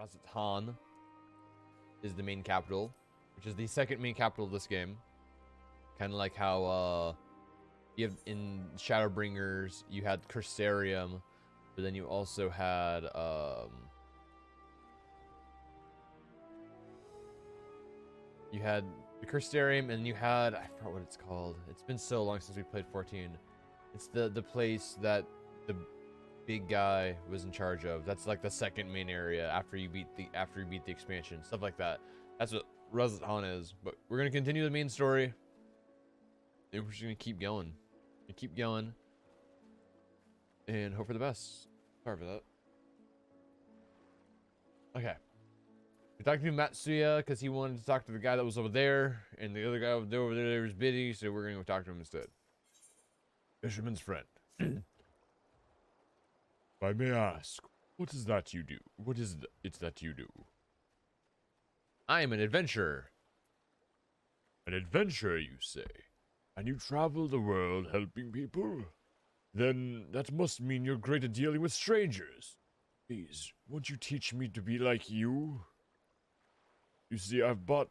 Razatan is the main capital, which is the second main capital of this game. Kind of like how you have in Shadowbringers, you had Cursarium, but then you also had you had the Cursarium, and you had, I forgot what it's called. It's been so long since we played 14. It's the place that the big guy was in charge of. That's like the second main area after you beat the expansion, stuff like that. That's what Razatan is. But we're gonna continue the main story. And we're just gonna keep going. And hope for the best. Sorry for that. Okay. We talked to Matsuya because he wanted to talk to the guy that was over there, and the other guy over there was busy, so we're gonna go talk to him instead. Fisherman's friend. If I may ask, what is that you do? What is it that you do? I am an adventurer. An adventurer, you say? And you travel the world helping people? Then that must mean you're great at dealing with strangers. Please, won't you teach me to be like you? You see, I've bought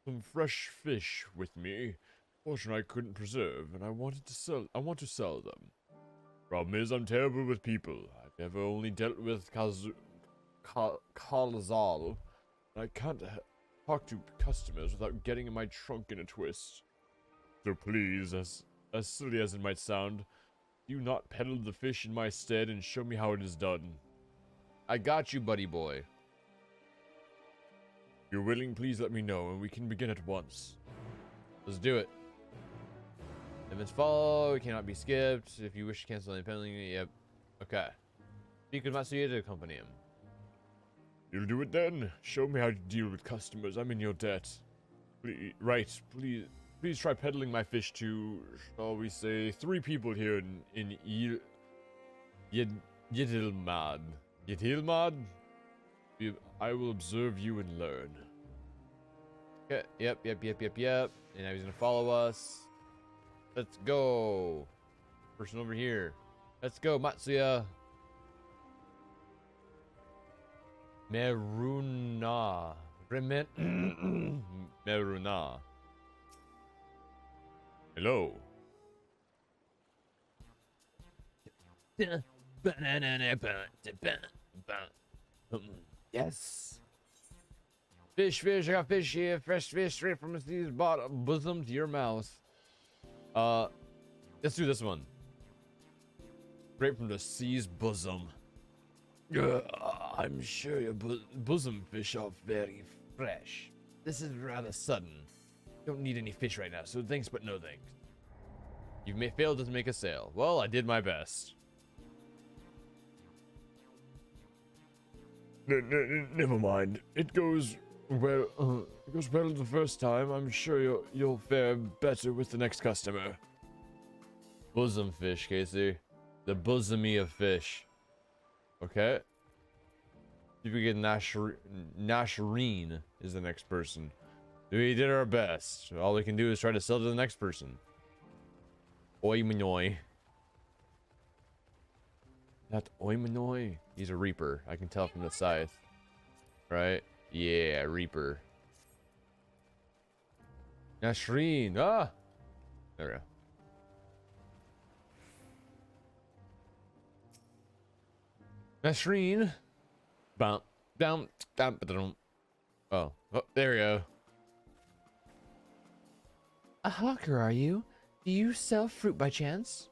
some fresh fish with me. Fortunately, I couldn't preserve, and I want to sell them. Problem is, I'm terrible with people. I've ever only dealt with Kalazal. I can't talk to customers without getting my trunk in a twist. So please, as silly as it might sound, do not peddle the fish in my stead and show me how it is done. I got you, buddy boy. If you're willing, please let me know, and we can begin at once. Let's do it. Events follow, cannot be skipped. If you wish to cancel any penalty, yep. Okay. Speak with Matsuya to accompany him. You'll do it then. Show me how to deal with customers. I'm in your debt. Please try peddling my fish to, shall we say, 3 people here in Yitilmad. Yitilmad? I will observe you and learn. Okay, yep. And now he's gonna follow us. Let's go. Person over here. Let's go, Matsuya. Meruna. Meruna. Hello. Yes. Fish, I got fish here. Fresh fish straight from the sea's bottom, bosom to your mouth. Let's do this one. Straight from the sea's bosom. I'm sure your bosom fish are very fresh. This is rather sudden. Don't need any fish right now, so thanks but no thanks. You may fail to make a sale. Well, I did my best. Never mind. It goes well. The first time. I'm sure you'll fare better with the next customer. Bosom fish, Casey. The bosomy of fish. Okay. See if we get Nashreen is the next person. We did our best. All we can do is try to sell to the next person. Oimanoi. That Oimanoi? He's a reaper. I can tell from the scythe. Right? Yeah, reaper. Nashreen. Ah! There we go. Nashreen. Down. Oh, there we go. A hawker, are you? Do you sell fruit by chance?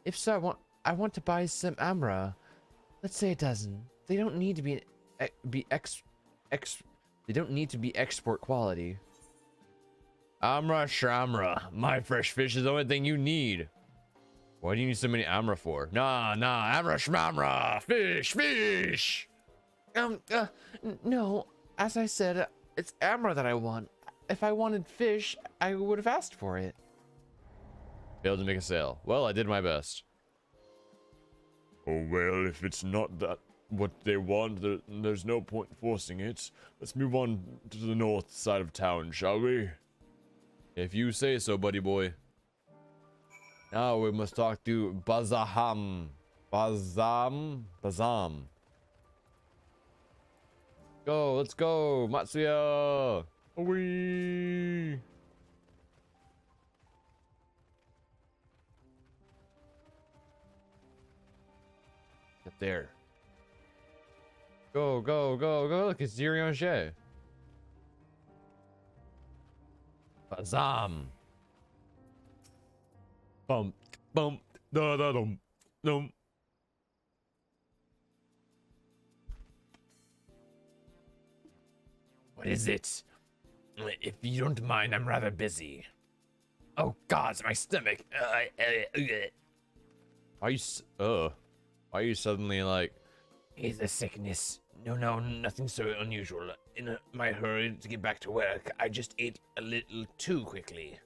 If so, I want to buy some amra. Let's say a dozen. They don't need to be export quality. Amra shamra. My fresh fish is the only thing you need. Why do you need so many amra for? Nah, amra shmamra. Fish. No. As I said, it's amra that I want. If I wanted fish, I would have asked for it. Failed to make a sale. Well, I did my best. Oh, well, if it's not that what they want, there's no point forcing it. Let's move on to the north side of town, shall we? If you say so, buddy boy. Now we must talk to Bazam. Go, let's go, Matsuya. Wee. Up there. Go, go, go, go. Look, it's Zirianche. Bazam. Bump, bump, da da dum, dum. What is it? If you don't mind, I'm rather busy. Oh God, my stomach. Why are you suddenly like? It's a sickness. No, nothing so unusual. In my hurry to get back to work, I just ate a little too quickly.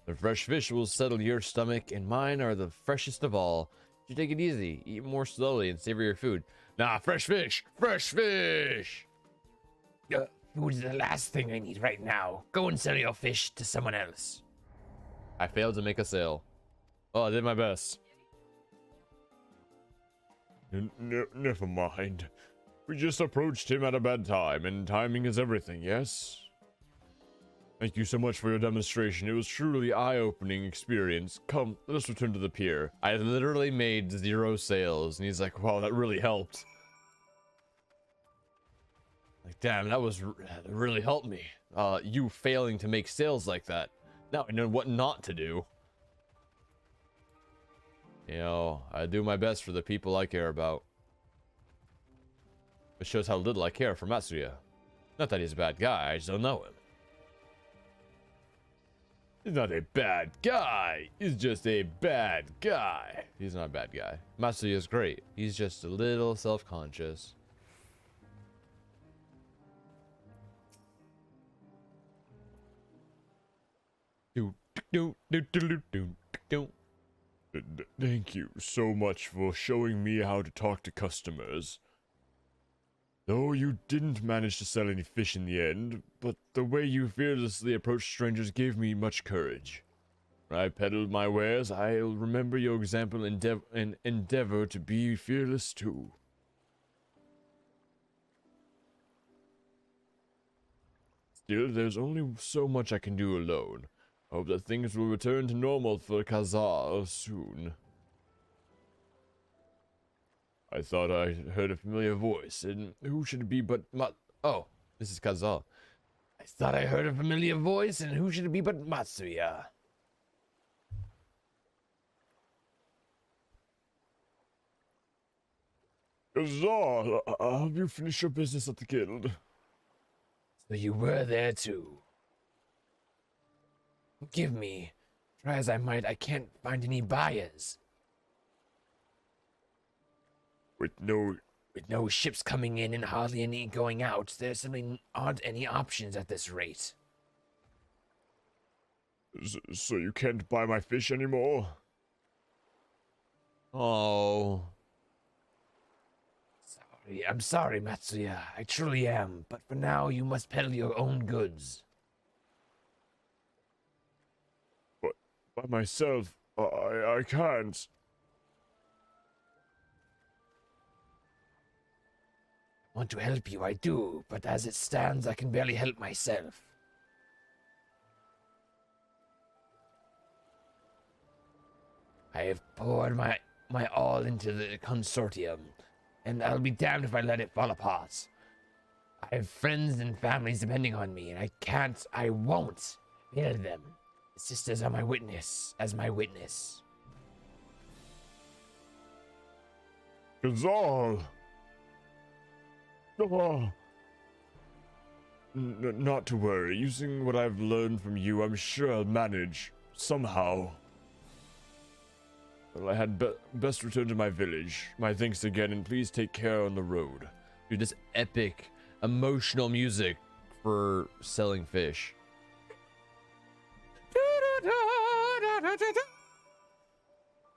The fresh fish will settle your stomach, and mine are the freshest of all. You take it easy, eat more slowly, and savor your food. Nah, fresh fish, fresh fish. Food is the last thing I need right now. Go and sell your fish to someone else. I failed to make a sale. Oh, I did my best. Never mind. We just approached him at a bad time, and timing is everything, yes? Thank you so much for your demonstration. It was truly eye-opening experience. Come, let us return to the pier. I literally made 0 sales, and he's like, wow, that really helped. Like, damn, that really helped me. You failing to make sales like that. Now I know what not to do. You know, I do my best for the people I care about. It shows how little I care for Matsuya. Not that he's a bad guy, I just don't know him. He's not a bad guy. He's just a bad guy. He's not a bad guy. Matsuya's great. He's just a little self-conscious. Thank you so much for showing me how to talk to customers. Though you didn't manage to sell any fish in the end, but the way you fearlessly approached strangers gave me much courage. When I peddled my wares, I'll remember your example and endeavor to be fearless too. Still, there's only so much I can do alone. I hope that things will return to normal for Kazar soon. I thought I heard a familiar voice, and who should it be but Oh, this is Kazal. I thought I heard a familiar voice, and who should it be but Matsuya? Kazal, have you finished your business at the guild? So you were there too. Forgive me. Try as I might, I can't find any buyers. With no ships coming in and hardly any going out, there simply aren't any options at this rate. So you can't buy my fish anymore? Oh. I'm sorry, Matsuya. I truly am. But for now, you must peddle your own goods. But by myself, I can't. Want to help you, I do, but as it stands, I can barely help myself. I have poured my all into the consortium, and I'll be damned if I let it fall apart. I have friends and families depending on me, and I won't fail them. The sisters are my witness. Kazal! Oh. Not to worry. Using what I've learned from you, I'm sure I'll manage. Somehow. Well, I had best return to my village. My thanks again, and please take care on the road. Dude, this epic, emotional music for selling fish.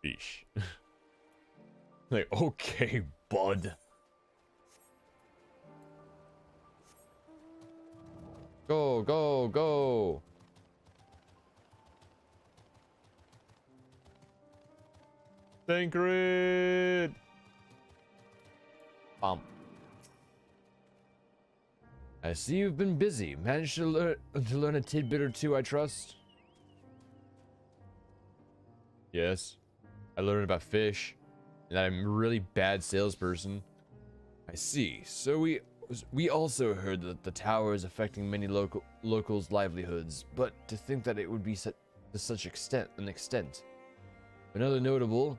Fish. Like, okay, bud. Go, go, go. Tancred. Bump. I see you've been busy. Managed to learn a tidbit or two, I trust? Yes. I learned about fish, and that I'm a really bad salesperson. I see. So we also heard that the tower is affecting many locals' livelihoods, but to think that it would be to such an extent. Another notable,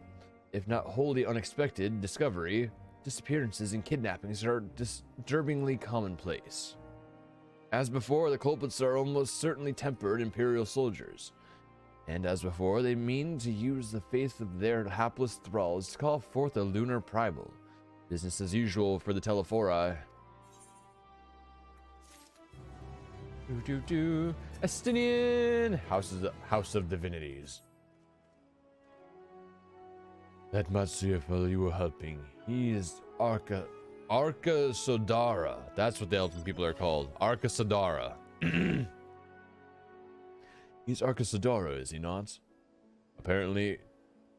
if not wholly unexpected, discovery: disappearances and kidnappings are disturbingly commonplace. As before, the culprits are almost certainly tempered Imperial soldiers. And as before, they mean to use the faith of their hapless thralls to call forth a lunar primal. Business as usual for the Telephori. Estinian! House of Divinities. That Matsuya fellow you were helping, he is Arca Sodara. That's what the elven people are called. Arca Sodara. He's Arca Sodara, is he not? Apparently,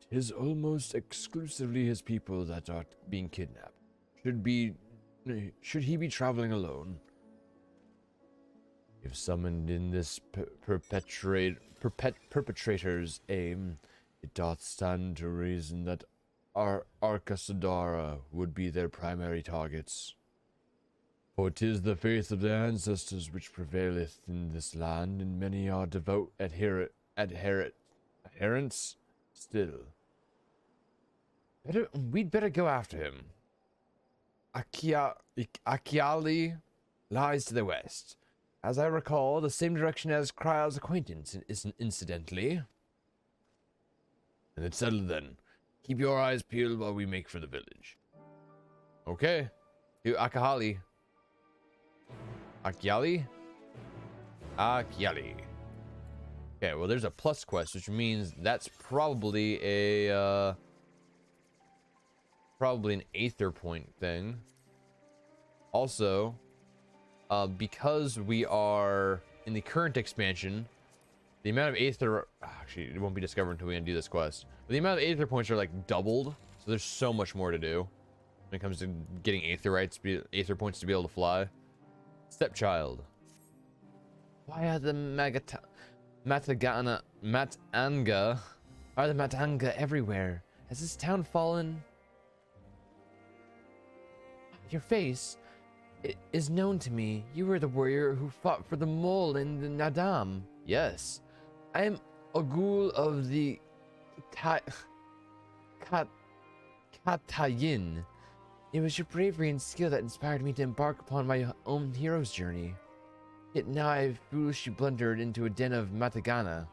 'tis almost exclusively his people that are being kidnapped. Should he be traveling alone? If summoned in this perpetrator's aim, it doth stand to reason that our Arca Sodara would be their primary targets. For 'tis the faith of their ancestors which prevaileth in this land, and many are devout adherents still. We'd better go after him. Achiali lies to the west. As I recall, the same direction as Kryle's acquaintance, incidentally. And it's settled then. Keep your eyes peeled while we make for the village. Okay. To Akahali. Akyali? Akyali. Okay, well there's a plus quest, which means that's probably a probably an Aether point thing. Also, because we are in the current expansion, the amount of Aether, actually it won't be discovered until we undo this quest, but the amount of Aether points are like doubled, so there's so much more to do when it comes to getting Aether points to be able to fly. Stepchild. Why are the Matanga everywhere? Has this town fallen? Your face is known to me. You were the warrior who fought for the mole in the Nadam. Yes. I am a ghoul of the Katayin. It was your bravery and skill that inspired me to embark upon my own hero's journey. Yet now I have foolishly blundered into a den of Matanga.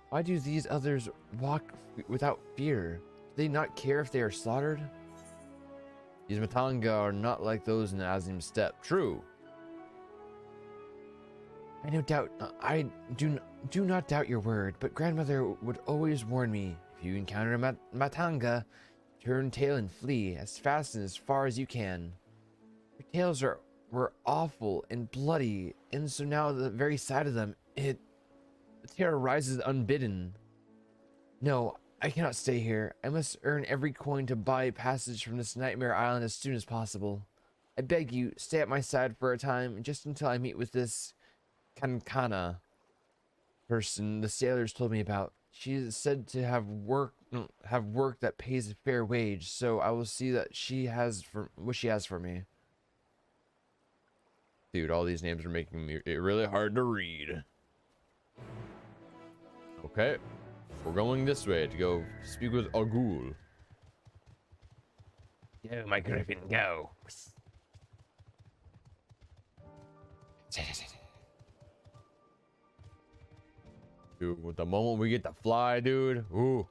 Why do these others walk without fear? Do they not care if they are slaughtered? These Matanga are not like those in the Azim steppe. True. I do not doubt your word, but grandmother would always warn me, if you encounter a Matanga, turn tail and flee as fast and as far as you can. Your tales were awful and bloody, and so now the very sight of them, the terror rises unbidden. No, I cannot stay here. I must earn every coin to buy passage from this nightmare island as soon as possible. I beg you, stay at my side for a time, just until I meet with this Kankana person the sailors told me about. She is said to have work that pays a fair wage, so I will see that what she has for me. Dude, all these names are making it really hard to read. Okay, we're going this way to go speak with Agul. Go, my griffin, go. Dude, with the moment we get to fly, dude. Ooh.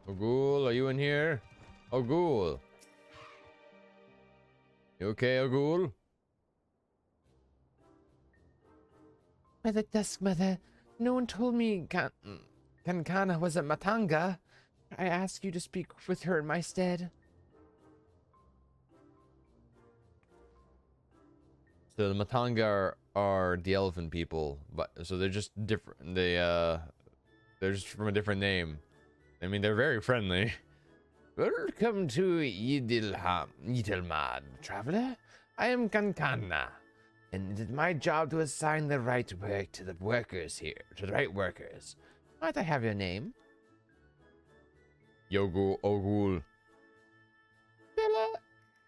Agul, are you in here? Agul. You okay, Agul? By the dusk, mother, no one told me Kankana was a Matanga. I ask you to speak with her in my stead. So the Matanga are the elephant people, but so they're just different. They're just from a different name. I mean, they're very friendly. Welcome to Yidilmad, traveler. I am Kankana, and it is my job to assign the right work to the workers here, to the right workers. Might I have your name? Yogu Ogul. Bella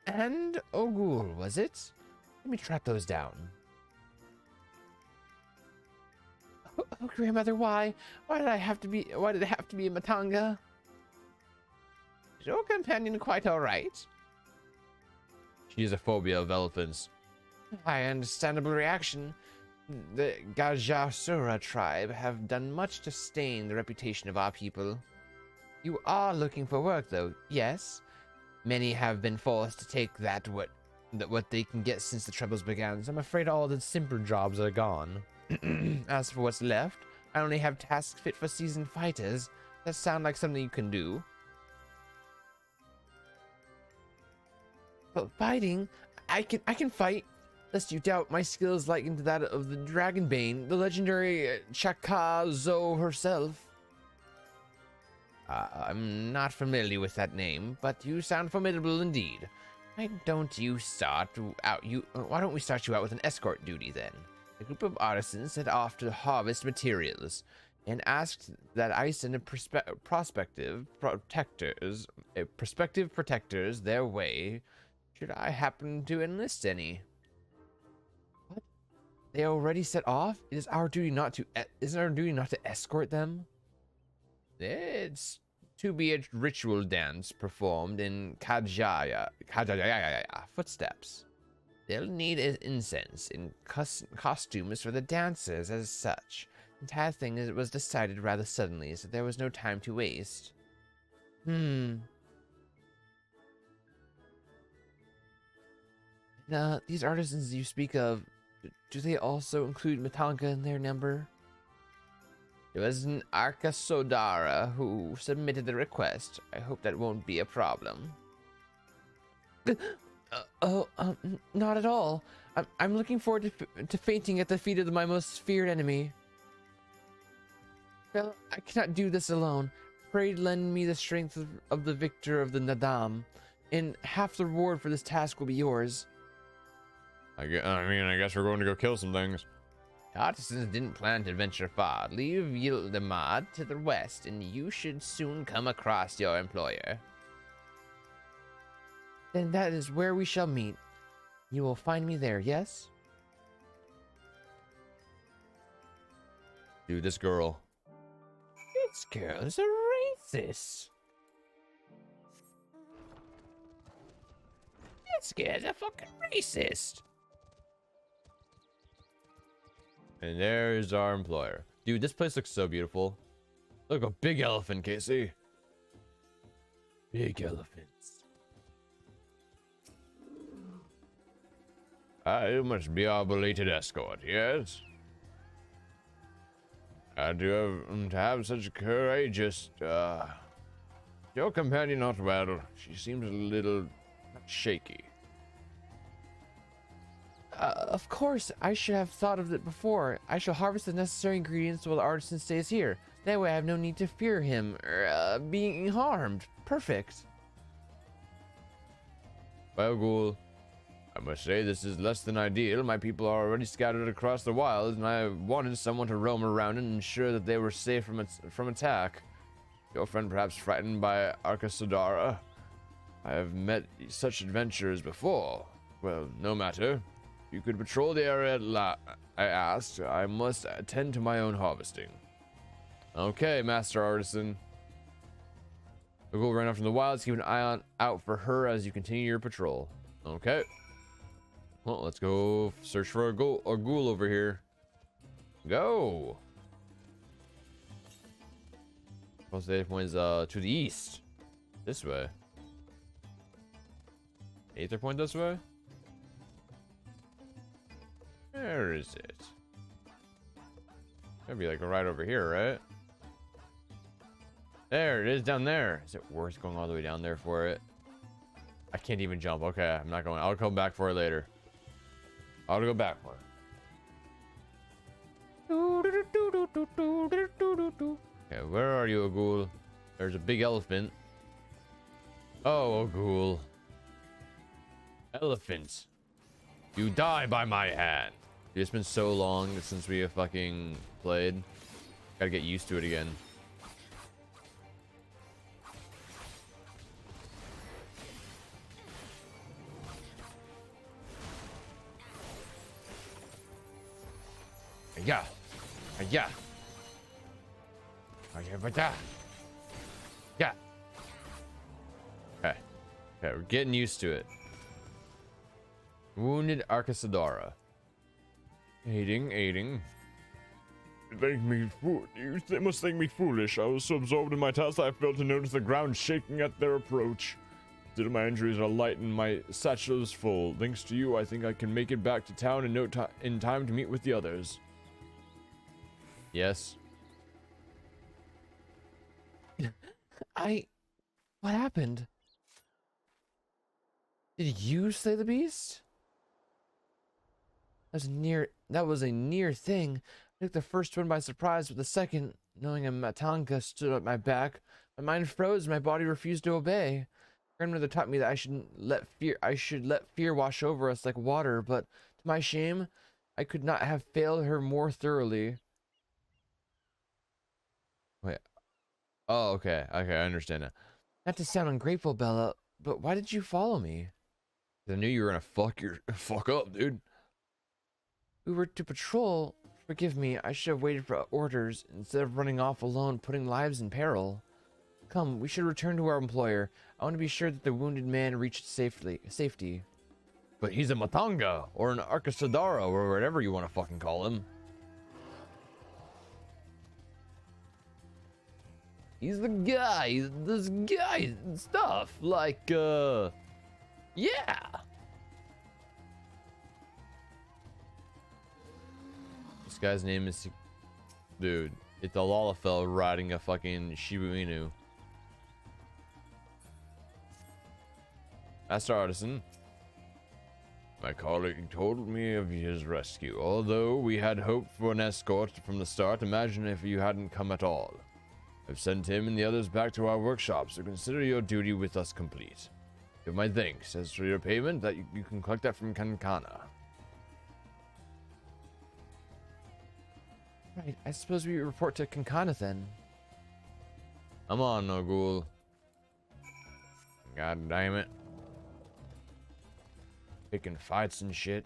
and Ogul, was it? Let me track those down. Oh, grandmother, why? Why did it have to be a Matanga? Is your companion quite alright? She has a phobia of elephants. Understandable reaction. The Gajasura tribe have done much to stain the reputation of our people. You are looking for work, though, yes? Many have been forced to take what they can get since the troubles began, so I'm afraid all the simpler jobs are gone. As for what's left, I only have tasks fit for seasoned fighters. That sound like something you can do. But fighting, I can fight. Lest you doubt my skills likened to that of the Dragonbane, the legendary Chakazo herself. I'm not familiar with that name, but you sound formidable indeed. Why don't we start you out with an escort duty then? A group of artisans set off to harvest materials and asked that I send prospective protectors their way should I happen to enlist any. What? They already set off? Isn't our duty not to escort them? It's to be a ritual dance performed in Kajaya footsteps. They'll need incense and costumes for the dancers as such. The entire thing was decided rather suddenly, so there was no time to waste. These artisans you speak of, do they also include Matanga in their number? It was an Arkasodara who submitted the request. I hope that won't be a problem. Not at all. I'm looking forward to fainting at the feet of my most feared enemy. Well, I cannot do this alone. Pray lend me the strength of the victor of the Nadam, and half the reward for this task will be yours. I guess we're going to go kill some things. The artisans didn't plan to venture far. Leave Yildamad to the west, and you should soon come across your employer. Then that is where we shall meet. You will find me there, yes? Dude, this girl. This girl is a racist. This girl's a fucking racist. And there's our employer. Dude, this place looks so beautiful. Look, a big elephant, Casey. Big elephants. You must be our belated escort, yes? To have such courageous, your companion not well. She seems a little shaky. Of course, I should have thought of it before. I shall harvest the necessary ingredients while the artisan stays here. That way I have no need to fear him, being harmed. Perfect. Well, Ghoul, I must say this is less than ideal. My people are already scattered across the wilds, and I wanted someone to roam around and ensure that they were safe from attack. Your friend perhaps frightened by Arkasodara? I have met such adventurers before. Well, no matter. You could patrol the area I asked. I must attend to my own harvesting. Okay, Master Artisan. We'll go run off in the wilds. Keep an eye out for her as you continue your patrol. Okay. Well, let's go search for a ghoul over here. Go. Most data points to the east. This way. Aether point this way? Where is it? Gotta be like right over here, right? There it is, down there. Is it worth going all the way down there for it? I can't even jump. Okay, I'm not going. I'll come back for it later. I'll go back for it. Okay, where are you, Agul? There's a big elephant. Oh, Agul. Elephant. You die by my hand. It's been so long since we have fucking played. Gotta get used to it again. Yeah. Yeah. Yeah. Okay. Okay, we're getting used to it. Wounded Arcasadora. Aiding. You must think me foolish. I was so absorbed in my task that I failed to notice the ground shaking at their approach. Still, my injuries are light and my satchel is full. Thanks to you, I think I can make it back to town in time to meet with the others. Yes. What happened? Did you slay the beast? That was a near thing. I took the first one by surprise, but the second, knowing a Matanka stood at my back, my mind froze, my body refused to obey. Grandmother taught me that I should let fear wash over us like water, but to my shame, I could not have failed her more thoroughly. Wait. Oh, okay. Okay, I understand now. Not to sound ungrateful, Bella, but why did you follow me? I knew you were gonna fuck up, dude. We were to patrol. Forgive me, I should have waited for orders instead of running off alone, putting lives in peril. Come, we should return to our employer. I want to be sure that the wounded man reached safety. But he's a Matanga, or an Arcasadara, or whatever you want to fucking call him. He's the guy, this guy and stuff, like, yeah. This guy's name is... Dude, it's a Lalafell riding a fucking Shiba Inu. Master Artisan. My colleague told me of his rescue. Although we had hoped for an escort from the start, imagine if you hadn't come at all. I've sent him and the others back to our workshop, so consider your duty with us complete. Give my thanks. As for your payment, that you can collect that from Kankana. Right, I suppose we report to Kankana then. Come on, Nogul. God damn it. Picking fights and shit.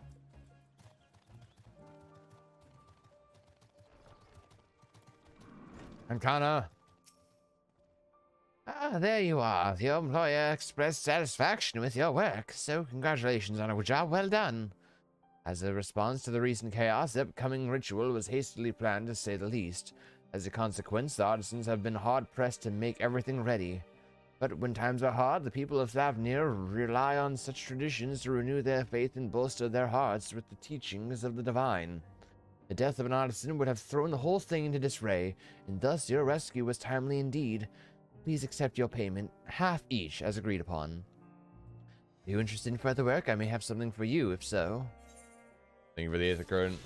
Kankana. Ah, there you are. Your employer expressed satisfaction with your work, so congratulations on a job well done. As a response to the recent chaos, the upcoming ritual was hastily planned, to say the least. As a consequence, the artisans have been hard-pressed to make everything ready. But when times are hard, the people of Thavnir rely on such traditions to renew their faith and bolster their hearts with the teachings of the divine. The death of an artisan would have thrown the whole thing into disarray, and thus your rescue was timely indeed. Please accept your payment, half each, as agreed upon. Are you interested in further work? I may have something for you, if so. Thank you for the Aether Current.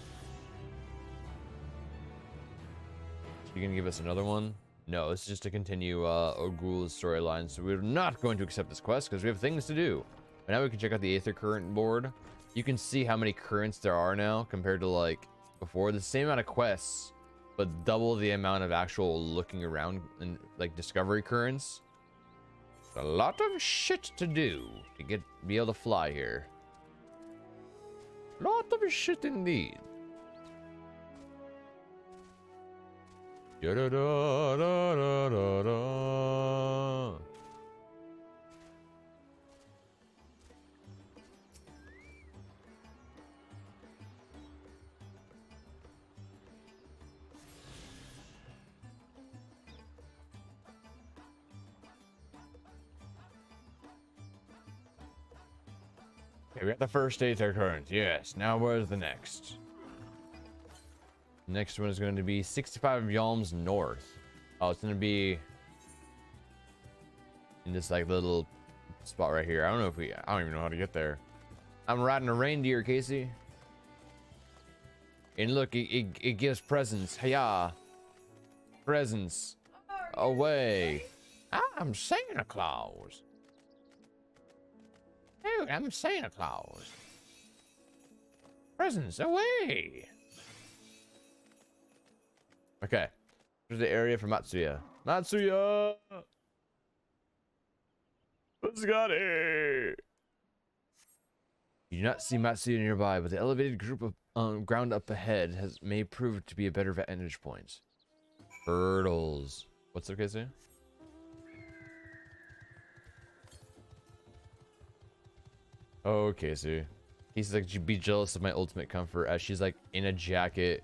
You gonna give us another one? No, it's just to continue Ogul's storyline, so we're not going to accept this quest because we have things to do. But now we can check out the Aether Current board. You can see how many currents there are now compared to like before. The same amount of quests, but double the amount of actual looking around and like discovery currents. A lot of shit to do to be able to fly here. Lot of shit indeed. Da da da da da da. Okay, we got the first Aether Current. Yes. Now where's the next? Next one is going to be 65 Yalms north. Oh, it's going to be in this like little spot right here. I don't even know how to get there. I'm riding a reindeer, Casey. And look, it gives presents. Hiya. Presents. Away. I'm Santa Claus. Dude, I'm Santa Claus. Presents away. Okay. Here's the area for Matsuya. Matsuya! Let's got it! You do not see Matsuya nearby, but the elevated group of ground up ahead may prove to be a better vantage point. Turtles. What's up, Casey? Oh, Casey. He's like, you'd be jealous of my ultimate comfort as she's like in a jacket,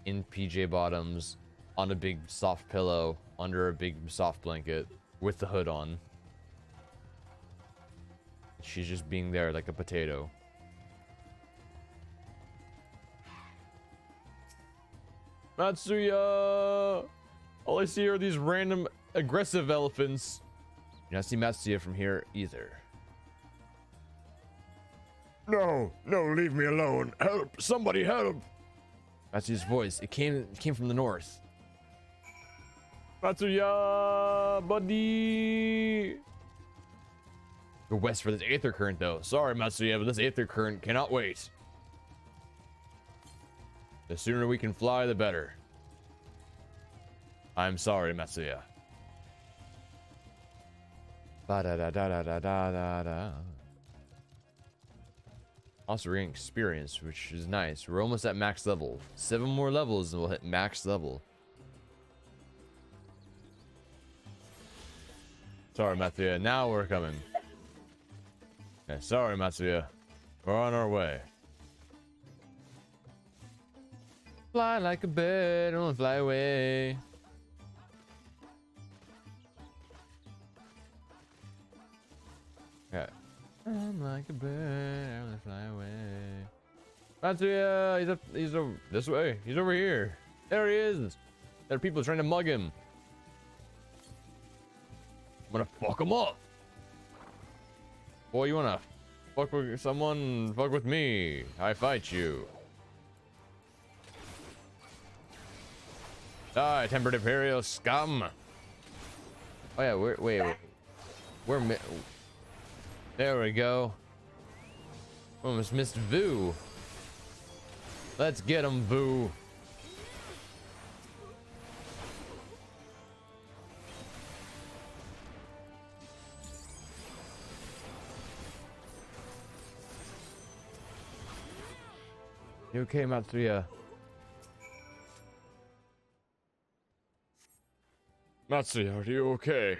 in PJ bottoms, on a big soft pillow, under a big soft blanket, with the hood on. She's just being there like a potato. Matsuya! All I see are these random aggressive elephants. You don't see Matsuya from here either. No, leave me alone. Help! Somebody help! Matsuya's voice, it came from the north. Matsuya, buddy! Go west for this aether current, though. Sorry, Matsuya, but this aether current cannot wait. The sooner we can fly, the better. I'm sorry, Matsuya. Ba-da-da-da-da-da-da-da. Also, we're getting experience, which is nice. We're almost at max level. 7 more levels and we'll hit max level. Sorry, Matsuya. Now we're coming. Okay, sorry, Matsuya. We're on our way. Fly like a bird, don't fly away. Okay. I'm like a bird, I wanna fly away. Matsuya, he's over this way. He's over here. There he is. There are people trying to mug him. I'm gonna fuck him up. Boy, you wanna fuck with someone? Fuck with me. I fight you. Die, tempered imperial scum. Oh yeah, wait. There we go. Almost missed Vu. Let's get him, Vu. You okay, Matsuya? Matsuya, are you okay?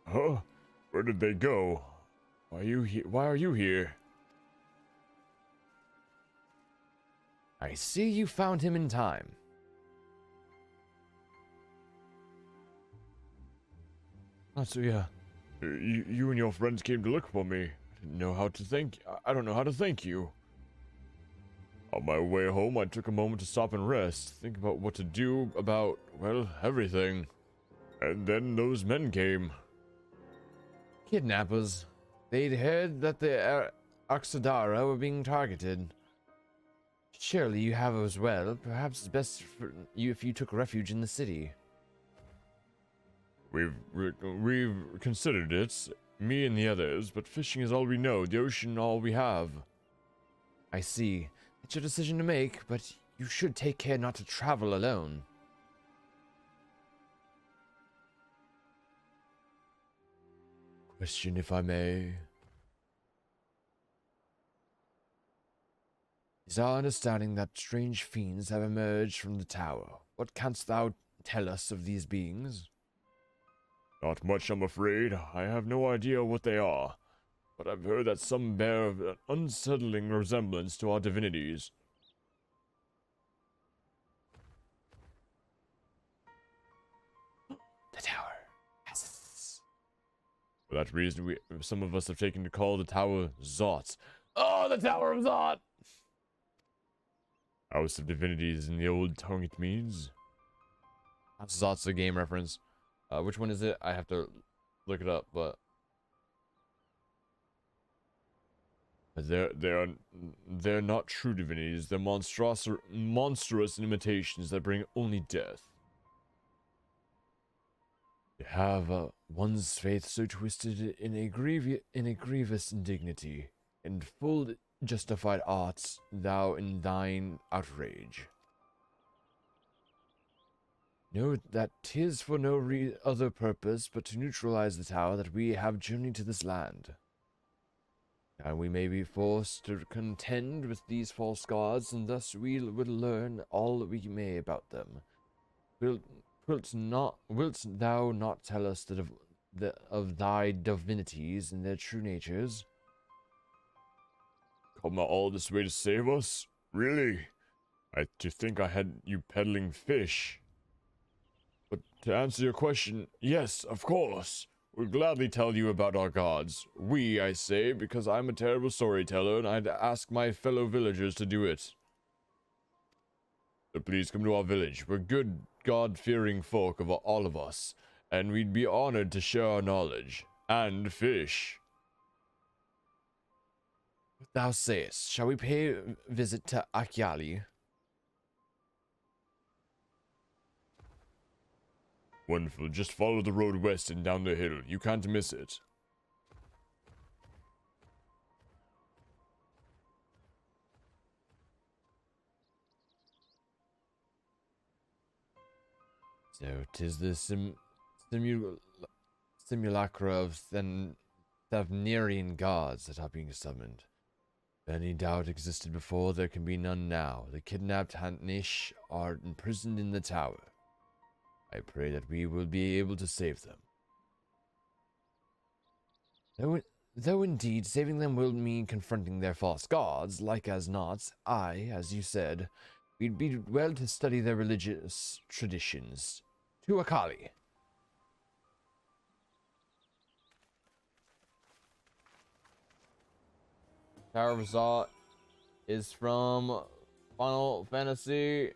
Huh? Where did they go? Why are you here? I see you found him in time. Matsuya, you and your friends came to look for me. I didn't know how to thank. I don't know how to thank you. On my way home, I took a moment to stop and rest, think about what to do about, well, everything. And then those men came. Kidnappers. They'd heard that the Oxidara were being targeted. Surely you have as well. Perhaps it's best for you if you took refuge in the city. We've considered it, me and the others, but fishing is all we know, the ocean all we have. I see. It's your decision to make, but you should take care not to travel alone. Question, if I may. Is our understanding that strange fiends have emerged from the tower? What canst thou tell us of these beings? Not much, I'm afraid. I have no idea what they are, but I've heard that some bear an unsettling resemblance to our divinities. The tower has us. For that reason, some of us have taken to call the tower Zot. Oh, the Tower of Zot! House of Divinities in the old tongue, it means. Zot's a game reference. Which one is it? I have to look it up, but They're not true divinities. They're monstrous imitations that bring only death. They have one's faith so twisted in a grievous indignity, and full justified art thou in thine outrage. Know that 'tis for no other purpose but to neutralize the tower that we have journeyed to this land. And we may be forced to contend with these false gods, and thus we will learn all we may about them. Wilt thou not tell us of thy divinities and their true natures? Come all this way to save us? Really? To think I had you peddling fish. But to answer your question, yes, of course. We'll gladly tell you about our gods. We, I say, because I'm a terrible storyteller and I'd ask my fellow villagers to do it. So please come to our village. We're good, God-fearing folk of all of us, and we'd be honored to share our knowledge. And fish. What thou sayest, shall we pay a visit to Akyali? Wonderful. Just follow the road west and down the hill. You can't miss it. So, 'tis the simulacra of Thavnerian gods that are being summoned. If any doubt existed before, there can be none now. The kidnapped Hantnish are imprisoned in the tower. I pray that we will be able to save them. Though indeed, saving them will mean confronting their false gods, like as not, as you said, we'd be well to study their religious traditions. To Akali. Tower of Zot is from Final Fantasy.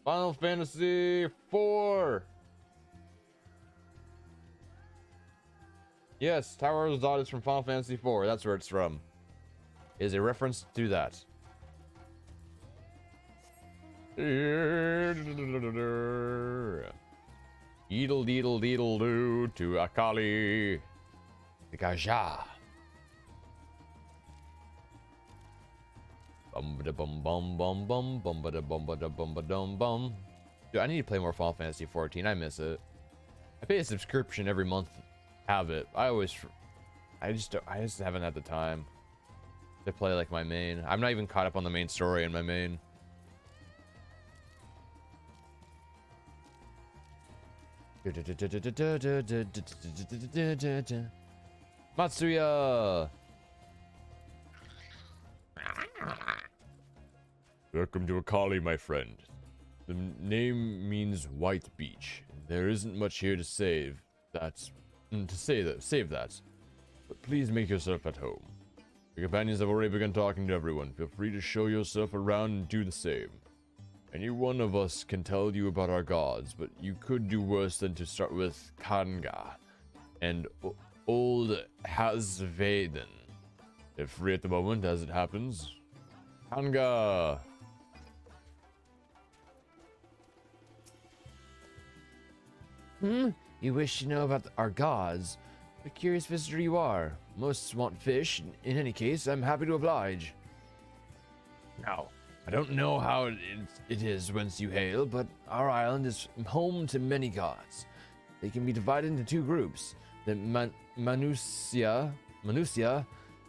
Final Fantasy 4. Yes, Tower of Zod is from Final Fantasy 4. That's where it's from. Is a reference to that. Deedle deedle deedle doo to Akali. The Gaja. Bum ba bum bum bum bum bum ba bum ba bum ba dum bum. Dude, I need to play more Final Fantasy 14. I miss it. I pay a subscription every month. Have it. I just haven't had the time to play like my main. I'm not even caught up on the main story in my main. Matsuya. Welcome to Akali, my friend. The name means white beach. There isn't much here to save that. But please make yourself at home. Your companions have already begun talking to everyone. Feel free to show yourself around and do the same. Any one of us can tell you about our gods, but you could do worse than to start with Kanga and old Hasvaden. They're free at the moment, as it happens. Kanga! You wish to know about our gods? A curious visitor you are. Most want fish. In any case, I'm happy to oblige. Now, I don't know how it is whence you hail, but our island is home to many gods. They can be divided into two groups. The Manusia,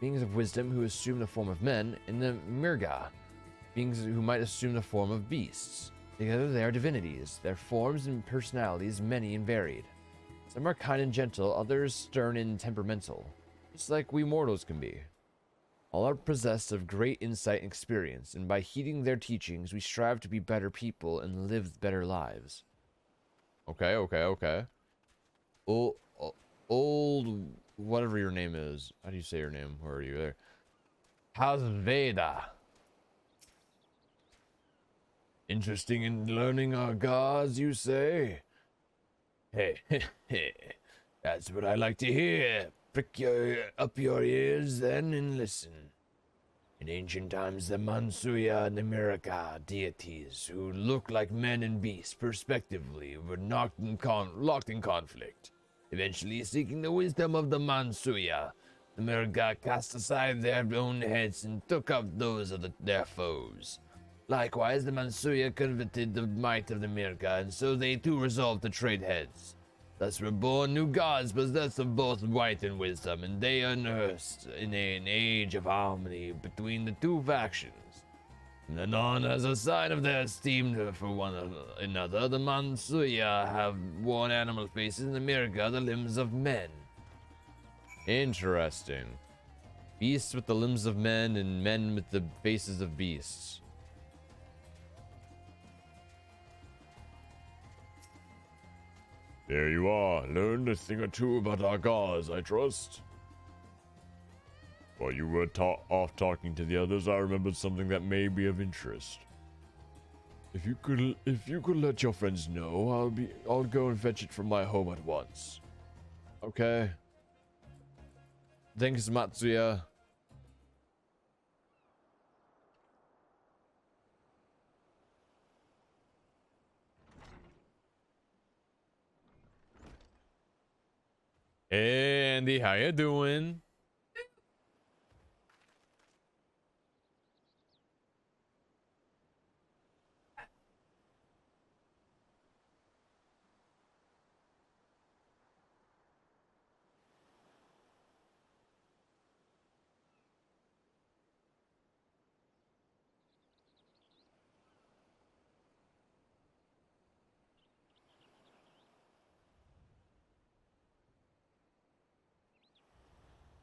beings of wisdom who assume the form of men, and the Mirga, beings who might assume the form of beasts. Together they are divinities, their forms and personalities many and varied. Some are kind and gentle, others stern and temperamental, just like we mortals can be. All are possessed of great insight and experience, and by heeding their teachings, we strive to be better people and live better lives. Okay. Old, whatever your name is. How do you say your name? Where are you there? Hasveda. Interesting in learning our gods, you say? Hey, That's what I like to hear. Prick up your ears then and listen. In ancient times, the Mansuya and the Miraka deities, who look like men and beasts, respectively, were locked in conflict. Eventually, seeking the wisdom of the Mansuya, the Miraka cast aside their own heads and took up those of their foes. Likewise, the Mansuya coveted the might of the Mirka, and so they too resolved to trade heads. Thus were born new gods possessed of both might and wisdom, and they unearthed in an age of harmony between the two factions. And anon, as a sign of their esteem for one another, the Mansuya have worn animal faces and the Mirka the limbs of men. Interesting. Beasts with the limbs of men and men with the faces of beasts. There you are. Learned a thing or two about our gods, I trust. While you were off talking to the others, I remembered something that may be of interest. If you could let your friends know, I'll go and fetch it from my home at once. Okay. Thanks, Matsuya. Hey, Andy, how you doing?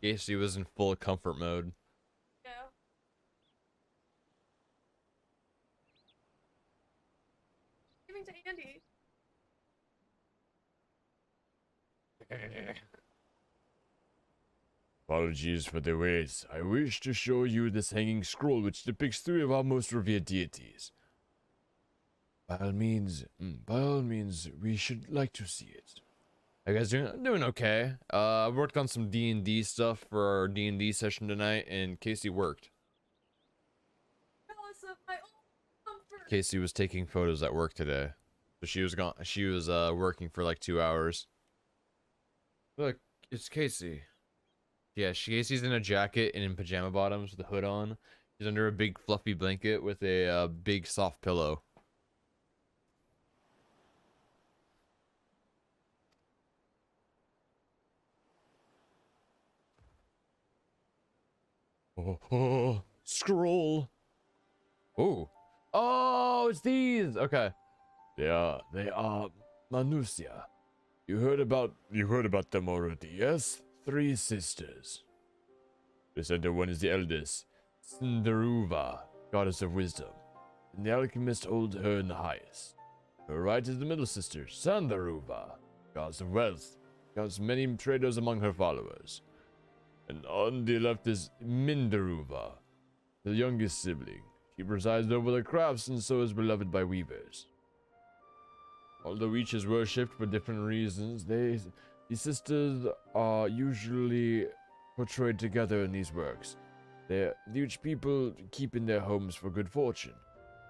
Casey was in full comfort mode. Yeah. Giving to Andy. Apologies for the wait. I wish to show you this hanging scroll which depicts three of our most revered deities. By all means, we should like to see it. You guys doing okay? I worked on some D&D stuff for our D&D session tonight, and Casey worked. Jealous of my own comfort. Casey was taking photos at work today, so she was gone. She was working for like 2 hours. Look, it's Casey. Yeah, Casey's in a jacket and in pajama bottoms with a hood on. She's under a big fluffy blanket with a big soft pillow. Oh, scroll. Oh, it's these. Okay. They are Manusia. You heard about them already, yes? 3 sisters. The center one is the eldest, Cinderuva, goddess of wisdom, and the alchemist holds her in the highest. Her right is the middle sister, Sandaruva, goddess of wealth, has many traders among her followers. And on the left is Mindaruva, the youngest sibling. She presides over the crafts and so is beloved by weavers. Although each is worshipped for different reasons, these sisters are usually portrayed together in these works. Each people keep in their homes for good fortune.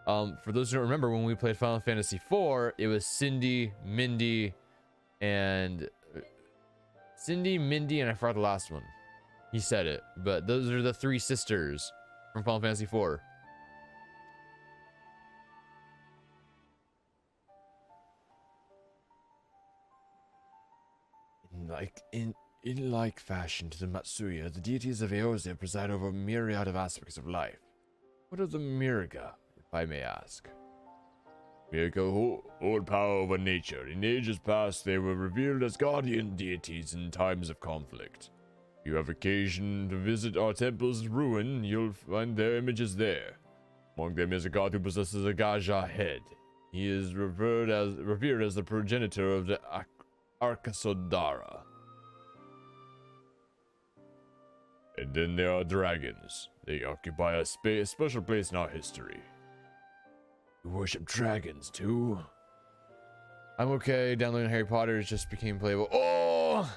For those who don't remember, when we played Final Fantasy IV, it was Cindy, Mindy, and I forgot the last one. He said it, but those are the 3 sisters from Final Fantasy IV. In like fashion to the Matsuya, the deities of Eorzea preside over a myriad of aspects of life. What are the Mirga, if I may ask? Mirga hold power over nature. In ages past, they were revered as guardian deities in times of conflict. If you have occasion to visit our temple's ruin, you'll find their images there. Among them is a god who possesses a Gaja head. He is revered as the progenitor of the Arkasodara. And then there are dragons. They occupy a special place in our history. You worship dragons too? I'm okay. Downloading Harry Potter just became playable. Oh! Oh,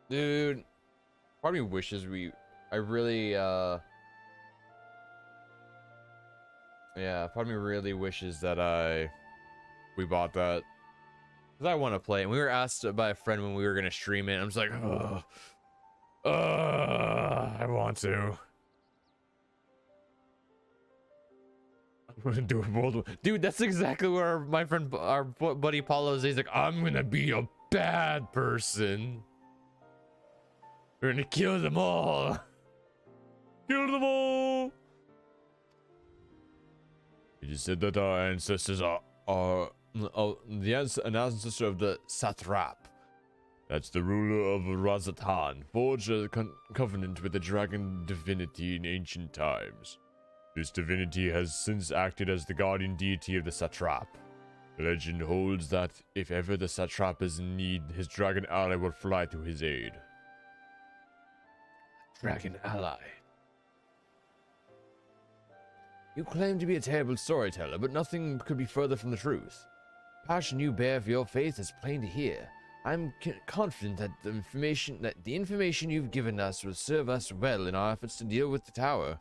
dude. Part of me wishes I really, yeah, part of me really wishes that we bought that. Because I want to play it. And we were asked by a friend when we were going to stream it. I'm just like, I want to. I'm going to do it bold. Dude, that's exactly where my friend, our buddy Paulo is. He's like, I'm going to be a bad person. We're going to kill them all. Kill them all. He just said that our ancestors are an ancestor of the Satrap. That's the ruler of Razatan, forged a covenant with the dragon divinity in ancient times. This divinity has since acted as the guardian deity of the Satrap. The legend holds that if ever the Satrap is in need, his dragon ally will fly to his aid. Dragon ally. You claim to be a terrible storyteller, but nothing could be further from the truth. The passion you bear for your faith is plain to hear. I'm confident that the information you've given us will serve us well in our efforts to deal with the tower.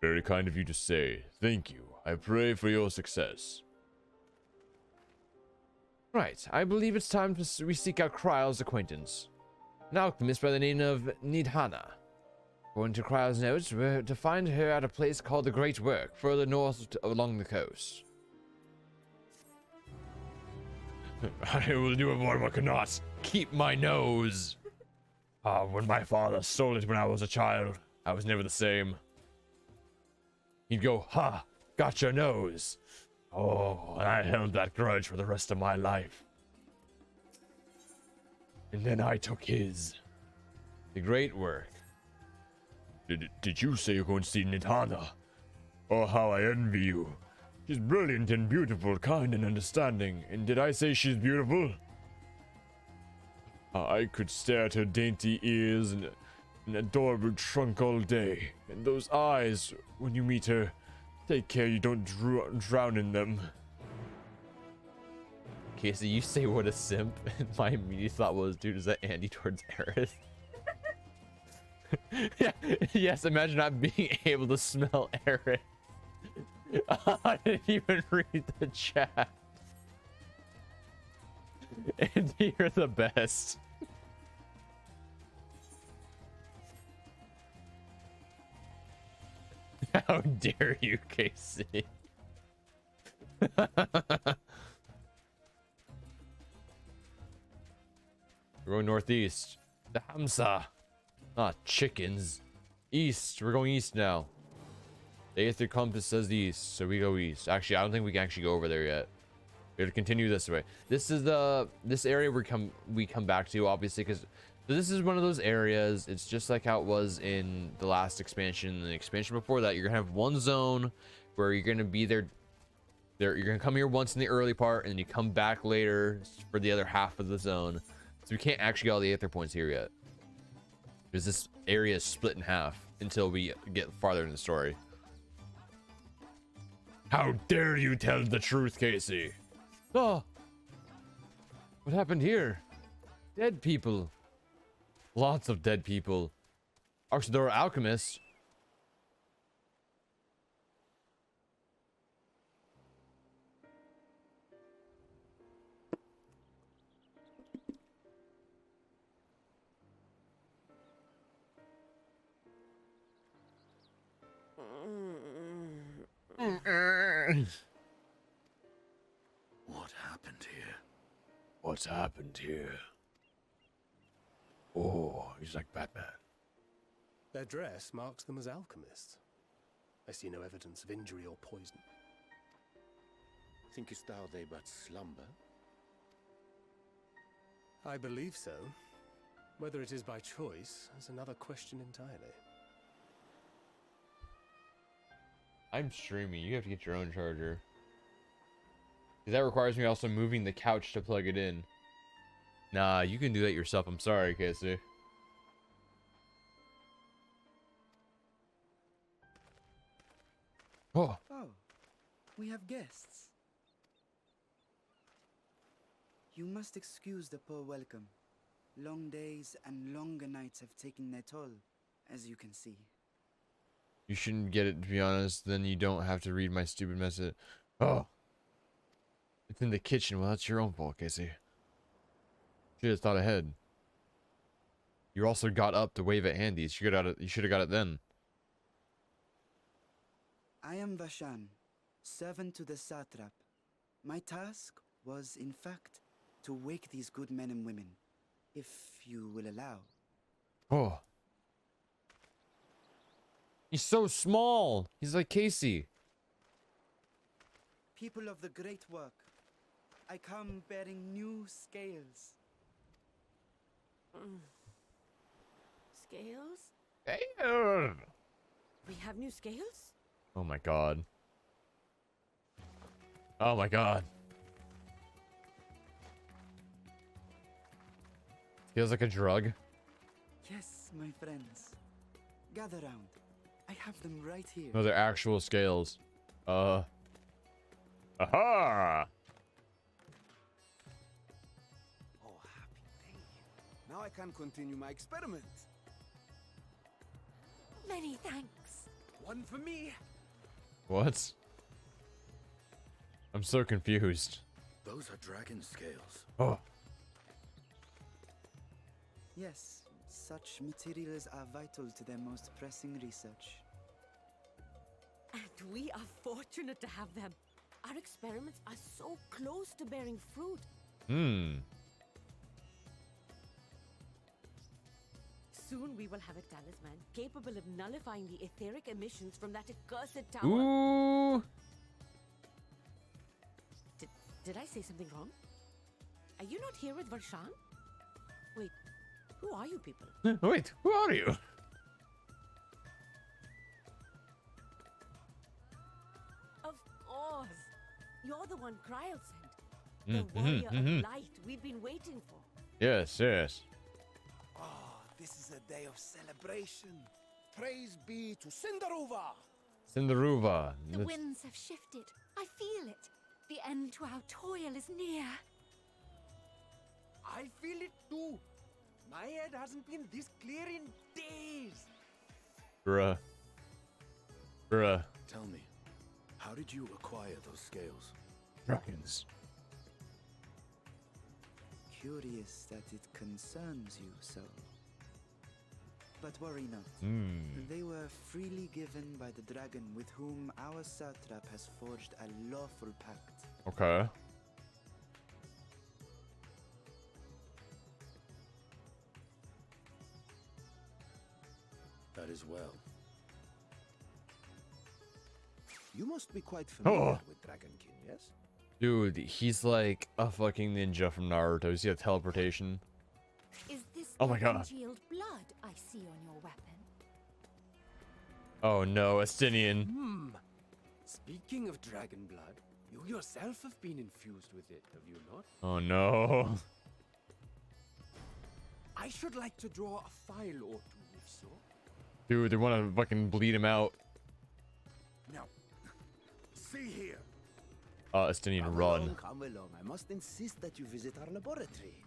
Very kind of you to say. Thank you. I pray for your success. Right, I believe it's time we seek out Kryle's acquaintance. An alchemist by the name of Nidhana. According to Kryle's notes, we're to find her at a place called the Great Work, further north along the coast. I will do what cannot keep my nose. When my father stole it when I was a child, I was never the same. He'd go, ha, got your nose. Oh, and I held that grudge for the rest of my life. And then I took his. The Great Work. Did you say you're going to see Nidhana? Oh, how I envy you. She's brilliant and beautiful, kind and understanding. And did I say she's beautiful? I could stare at her dainty ears and an adorable trunk all day. And those eyes, when you meet her, take care you don't drown in them. Okay, so you say what a simp, and my immediate thought was, dude, is that Andy towards Aerith? Yeah, yes, imagine not being able to smell Aerith. I didn't even read the chat. Andy, you're the best. How dare you, Casey? We're going northeast. The Hamsa. Not chickens. East. We're going east now. The Aether Compass says east, so we go east. Actually, I don't think we can actually go over there yet. We have to continue this way. This is this area we come back to, obviously, because this is one of those areas. It's just like how it was in the last expansion and the expansion before that. You're gonna have one zone where you're gonna be there. You're gonna come here once in the early part, and then you come back later for the other half of the zone. So we can't actually get all the Aether points here yet, because this area is split in half until we get farther in the story. How dare you tell the truth, Casey? Oh, what happened here? Dead people. Lots of dead people. Actually, there are alchemists. What happened here? What's happened here? Oh, he's like Batman. Their dress marks them as alchemists. I see no evidence of injury or poison. Thinkest thou they but slumber? I believe so. Whether it is by choice is another question entirely. I'm streaming. You have to get your own charger. Because that requires me also moving the couch to plug it in. Nah, you can do that yourself. I'm sorry, Casey. Oh. Oh, we have guests. You must excuse the poor welcome. Long days and longer nights have taken their toll, as you can see. You shouldn't get it, to be honest. Then you don't have to read my stupid message. Oh. It's in the kitchen. Well, that's your own fault, Casey. Should have thought ahead. You also got up to wave at Andy. You should have got it then. I am Vashan, servant to the satrap. My task was, in fact, to wake these good men and women, if you will allow. Oh. He's so small. He's like Casey. People of the great work, I come bearing new scales. Scales? Damn. We have new scales? Oh my god. Oh my god. Feels like a drug. Yes, my friends. Gather round. I have them right here. No, they're actual scales. Aha! Oh, happy day. Now I can continue my experiment. Many thanks. One for me. What? I'm so confused. Those are dragon scales. Oh. Yes, such materials are vital to their most pressing research. And we are fortunate to have them. Our experiments are so close to bearing fruit. Soon we will have a talisman capable of nullifying the etheric emissions from that accursed tower. Ooh. Did I say something wrong? Are you not here with Varshan? Wait, who are you people? Wait, who are you? Of course. You're the one Kryl sent. The warrior of light we've been waiting for. Yes, yes. Ah, this is a day of celebration. Praise be to Cinderuva. Cinderuva. The winds have shifted. I feel it. The end to our toil is near. I feel it too. My head hasn't been this clear in days. Bruh. Bruh. Tell me, how did you acquire those scales? Dragons. Curious that it concerns you so. But worry not. They were freely given by the dragon with whom our satrap has forged a lawful pact. Okay. That is well. You must be quite familiar with Dragon King, yes? Dude, he's like a fucking ninja from Naruto. He's got teleportation. Is this Oh my the God. congealed blood I see on your weapon? Oh no, Estinian. Speaking of dragon blood, you yourself have been infused with it, have you not? Oh no. I should like to draw a file or two, if so. Dude, they want to fucking bleed him out. Now, see here. Estinian, run. Come along. I must insist that you visit our laboratory.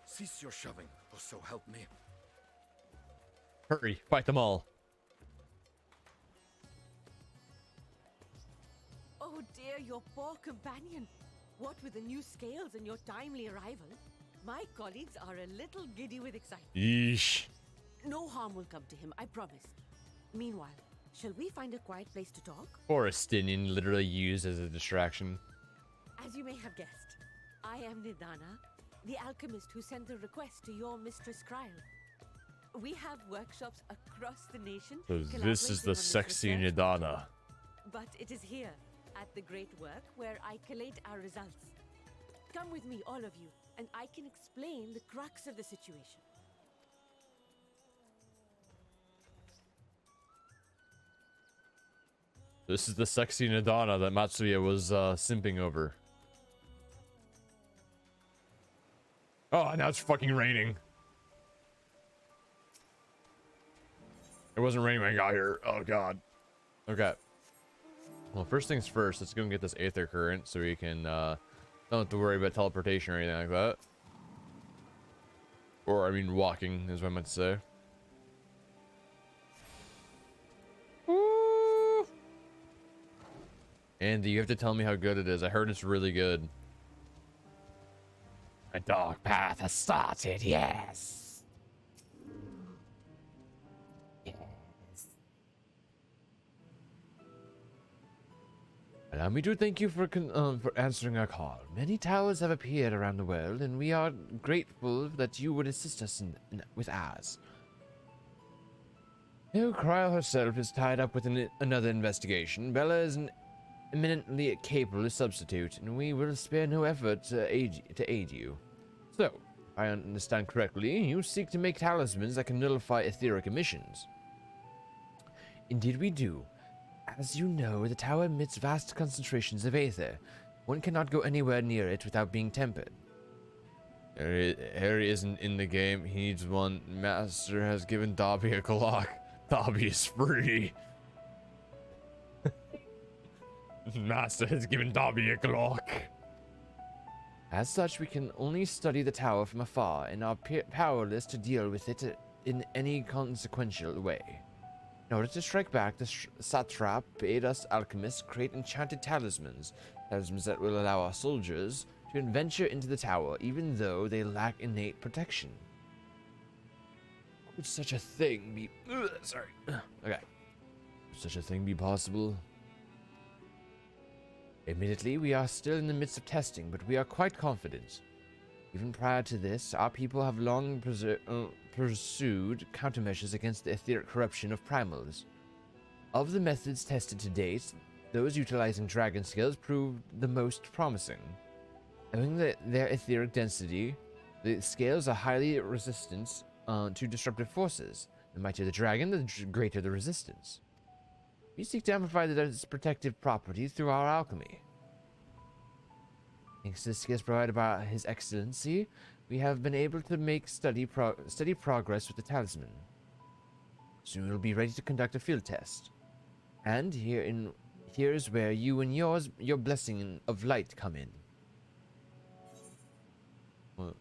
Cease your shoving, or so help me. Hurry, fight them all. Oh dear, your poor companion. What with the new scales and your timely arrival, my colleagues are a little giddy with excitement. Yeesh. No harm will come to him, I promise. Meanwhile, shall we find a quiet place to talk? Poor Estinian, literally used as a distraction. As you may have guessed, I am Nidana, the alchemist who sent the request to your mistress Kryl. We have workshops across the nation. So this is collaborating the on sexy research Nidana. But it is here, at the great work, where I collate our results. Come with me, all of you, and I can explain the crux of the situation. This is the sexy Nidana that Matsuya was simping over. Oh, now it's fucking raining. It wasn't raining when I got here. Oh god. Okay. Well, first things first, let's go and get this aether current so we can, don't have to worry about teleportation or anything like that. Or, I mean, walking is what I meant to say. Woo! Andy, you have to tell me how good it is. I heard it's really good. A dark path has started, yes. Yes. Allow me to thank you for answering our call. Many towers have appeared around the world, and we are grateful that you would assist us with ours. Though Cryle herself is tied up with another investigation, Bella is an eminently capable substitute, and we will spare no effort to aid you. So, if I understand correctly, you seek to make talismans that can nullify etheric emissions. Indeed we do. As you know, the tower emits vast concentrations of aether. One cannot go anywhere near it without being tempered. Harry isn't in the game. He needs one. Master has given Dobby a Glock. Dobby is free. Master has given Dobby a Glock. As such, we can only study the tower from afar and are powerless to deal with it in any consequential way. In order to strike back, the satrap bade us alchemists create enchanted talismans that will allow our soldiers to venture into the tower even though they lack innate protection. Could such a thing be... sorry. Okay. Could such a thing be possible? Admittedly, we are still in the midst of testing, but we are quite confident. Even prior to this, our people have long pursued countermeasures against the etheric corruption of primals. Of the methods tested to date, those utilizing dragon scales proved the most promising. Owing their etheric density, the scales are highly resistant to disruptive forces. The mightier the dragon, the greater the resistance. We seek to amplify its protective properties through our alchemy. Thanks to the skills provided by His Excellency, we have been able to make steady progress with the talisman. Soon we will be ready to conduct a field test. And here is where you and your blessing of light come in. What?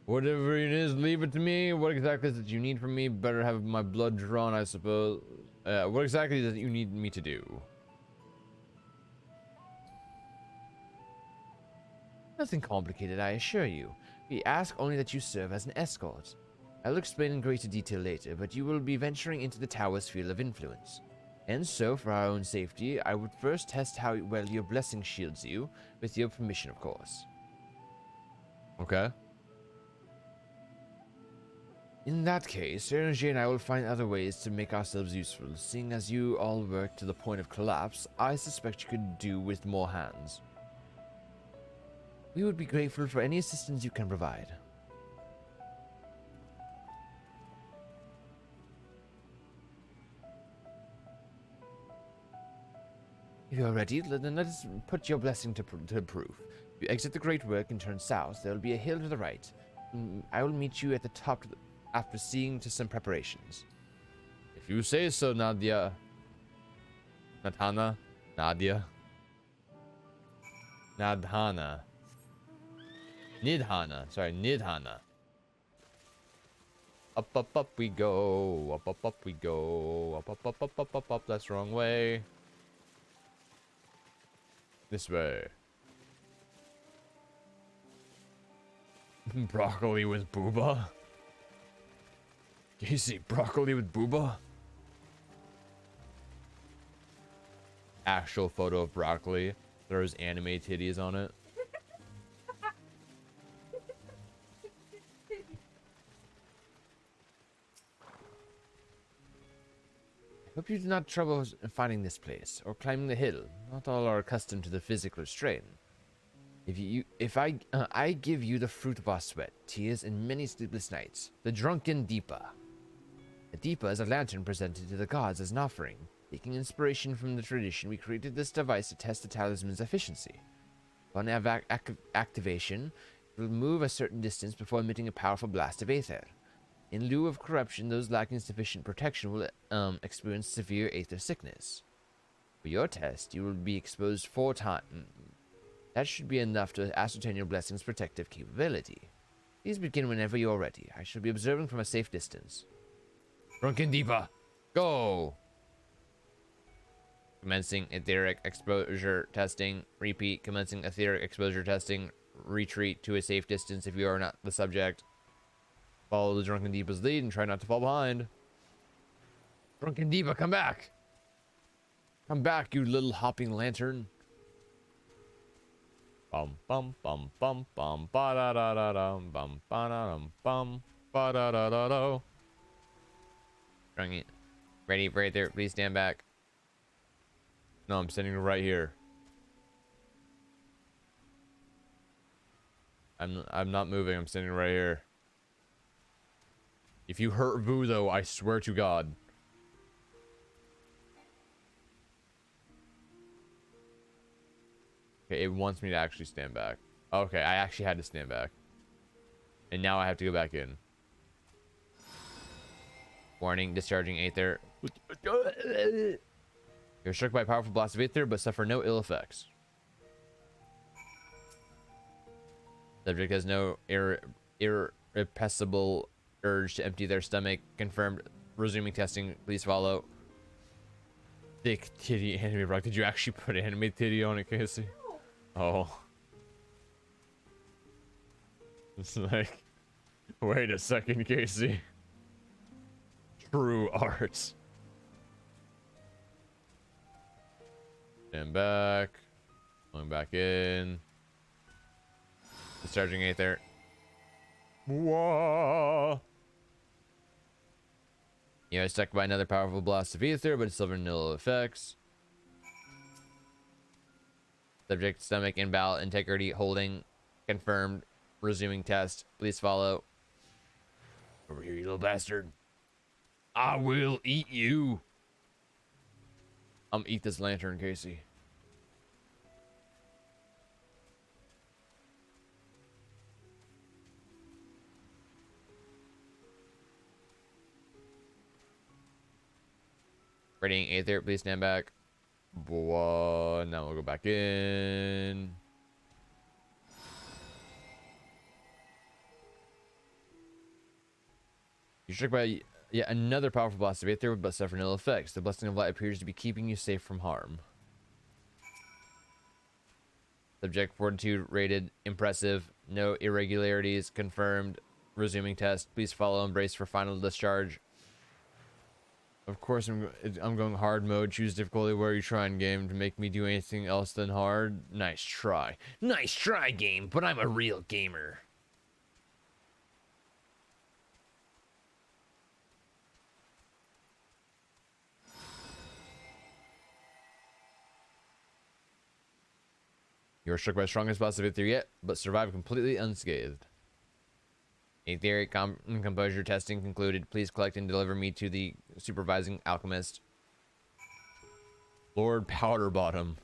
Whatever it is, leave it to me. What exactly is it you need from me? Better have my blood drawn, I suppose. What exactly does you need me to do? Nothing complicated, I assure you. We ask only that you serve as an escort. I'll explain in greater detail later, but you will be venturing into the tower's field of influence. And so, for our own safety, I would first test how well your blessing shields you, with your permission, of course. Okay. In that case, Energy and I will find other ways to make ourselves useful. Seeing as you all work to the point of collapse, I suspect you could do with more hands. We would be grateful for any assistance you can provide. If you are ready, then let us put your blessing to proof. If you exit the Great Work and turn south, there will be a hill to the right. I will meet you at the top after seeing to some preparations. If you say so, Nadia. Nathana? Nadia? Nadhana. Nidhana. Sorry, Nidhana. Up, up, up we go. Up, up, up we go. Up, up, up, up, up, up, up. That's the wrong way. This way. Broccoli with booba? Can you see broccoli with booba? Actual photo of broccoli. There's anime titties on it. Hope you do not trouble finding this place or climbing the hill. Not all are accustomed to the physical strain. If I give you the fruit of our sweat, tears, and many sleepless nights, the drunken Deepa. The Deepa is a lantern presented to the gods as an offering. Taking inspiration from the tradition, we created this device to test the talisman's efficiency. Upon activation, it will move a certain distance before emitting a powerful blast of aether. In lieu of corruption, those lacking sufficient protection will experience severe aether sickness. For your test, you will be exposed 4 times. That should be enough to ascertain your blessing's protective capability. Please begin whenever you're ready. I shall be observing from a safe distance. Drunken Deepa, go! Commencing etheric exposure testing. Repeat. Commencing etheric exposure testing. Retreat to a safe distance if you are not the subject. Follow the Drunken Deepa's lead and try not to fall behind. Drunken Deepa, come back! Come back, you little hopping lantern. Bum bum bum bum bum ba da da da dum bum ba da dum bum ba da da da do. Drunken, ready right there. Please stand back. No, I'm standing right here. I'm not moving. I'm standing right here. If you hurt Vu, though, I swear to God. Okay, it wants me to actually stand back. Okay, I actually had to stand back. And now I have to go back in. Warning, discharging Aether. You're struck by a powerful blast of Aether, but suffer no ill effects. Subject has no irrepressible urge to empty their stomach. Confirmed. Resuming testing. Please follow. Thick titty anime rock. Did you actually put anime titty on it, Casey? Oh. It's like, wait a second, Casey. True art. Stand back. Going back in. Discharging Aether. Whoa. You are struck by another powerful blast of Aether, but suffer no effects. Subject stomach and bowel integrity holding. Confirmed. Resuming test. Please follow. Over here, you little bastard. I will eat you. Eat this lantern, Casey. Readying Aether, please stand back. Boah, now we'll go back in. You're struck by yet another powerful blast of Aether, but suffer no effects. The blessing of light appears to be keeping you safe from harm. Subject fortitude rated impressive. No irregularities confirmed. Resuming test. Please follow and brace for final discharge. Of course, I'm going hard mode. Choose difficulty where you try in game to make me do anything else than hard. Nice try. Nice try, game, but I'm a real gamer. You are struck by the strongest blast of Aether yet, but survive completely unscathed. Etheric composure testing concluded. Please collect and deliver me to the supervising alchemist. Lord Powderbottom.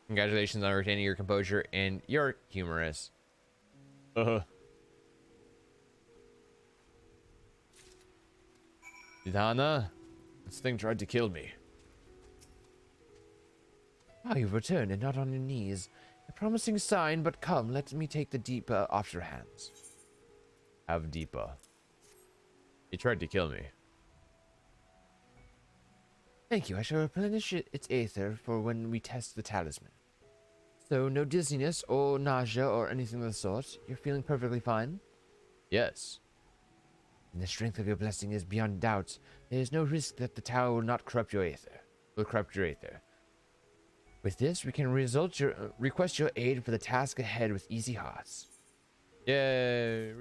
Congratulations on retaining your composure, and you're humorous. Idana, this thing tried to kill me. Ah, you've returned and not on your knees. A promising sign, but come, let me take the Deepa off your hands. Have Deepa. He tried to kill me. Thank you. I shall replenish its aether for when we test the talisman. So, no dizziness or nausea or anything of the sort. You're feeling perfectly fine? Yes. And the strength of your blessing is beyond doubt. There is no risk that the tower will not corrupt your aether. With this, we can request your aid for the task ahead with easy hearts. Yay!